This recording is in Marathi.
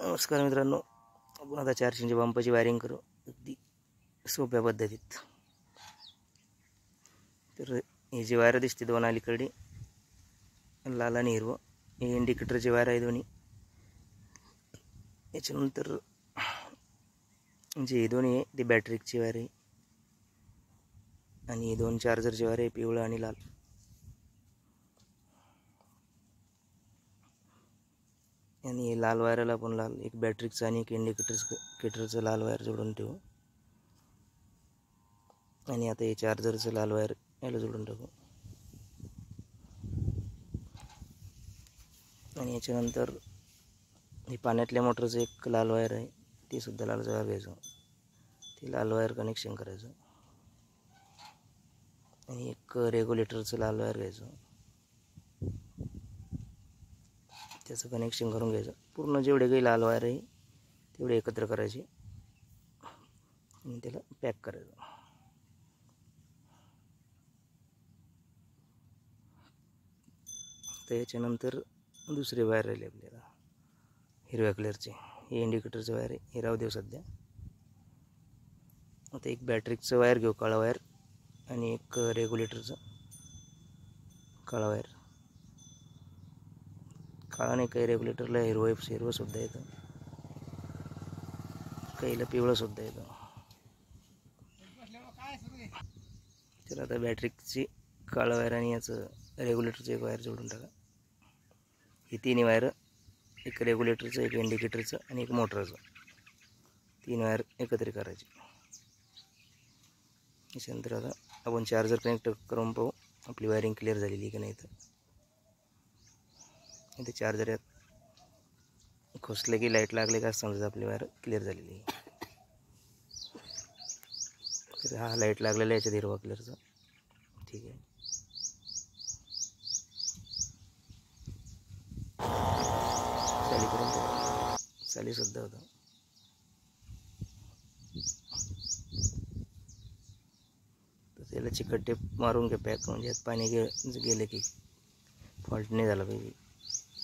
नमस्कार मित्रांनो, आपण आता 400 पंपाची वायरिंग करू अगदी सोप्या पद्धतीत. तर ही जी वायर दिसते दोन अलीकडे लाल आणि हिरवं, हे इंडिकेटरची वायर आहे दोन्ही. याच्यानंतर जे दोन्ही आहे ती बॅटरीची वायर आहे आणि दोन चार्जरची वायर आहे, पिवळं आणि लाल. आणि लाल वायरला पण लाल एक बॅटरीचं आणि एक इंडिकेटरचं लाल वायर जोडून ठेवू. आणि आता हे चार्जरचं लाल वायर याला जोडून टाकू. आणि याच्यानंतर हे पाण्यातल्या मोटरचं एक लाल वायर आहे, ती सुद्धा लाल वायर घ्यायचं, ती लाल वायर कनेक्शन करायचं. आणि एक रेग्युलेटरचं लाल वायर घ्यायचं, त्याचं कनेक्शन करून घ्यायचं. पूर्ण जेवढे काही लाल वायर आहे तेवढे एकत्र करायचे आणि त्याला पॅक करायचं. तर याच्यानंतर दुसरी वायर राहिली आपल्याला हिरव्या कलरची, हे इंडिकेटरचं वायर आहे, हे राहू देऊ सध्या. आता एक बॅटरीचं वायर घेऊ काळा वायर आणि एक रेग्युलेटरचं काळा वायर. काळा नाही, काही रेग्युलेटरला हिरवं सुद्धा येतं, काहीला पिवळं सुद्धा येतं. तर आता बॅटरीची काळा वायर आणि याचं रेग्युलेटरचं एक वायर जोडून टाका. ही तिन्ही वायर, एक रेग्युलेटरचं, एक इंडिकेटरचं आणि एक मोटरचं, 3 वायर एकत्र करायची. याच्यानंतर आता आपण चार्जर कनेक्ट करून पाहू आपली वायरिंग क्लिअर झालेली की नाही. तर इथे चार्जर यात खोसले की लाईट लागले का समजा आपली वायर क्लिअर झालेली आहे. तर हा लाईट लागलेला याच्यात हिरवा कलरचा, ठीक आहे. चाली करून पाहू, चाली सुद्धा होतं. तर त्याला चिकट टेप मारून घ्या पॅक, म्हणजे यात पाणी गेलं की फॉल्ट नाही झाला पाहिजे.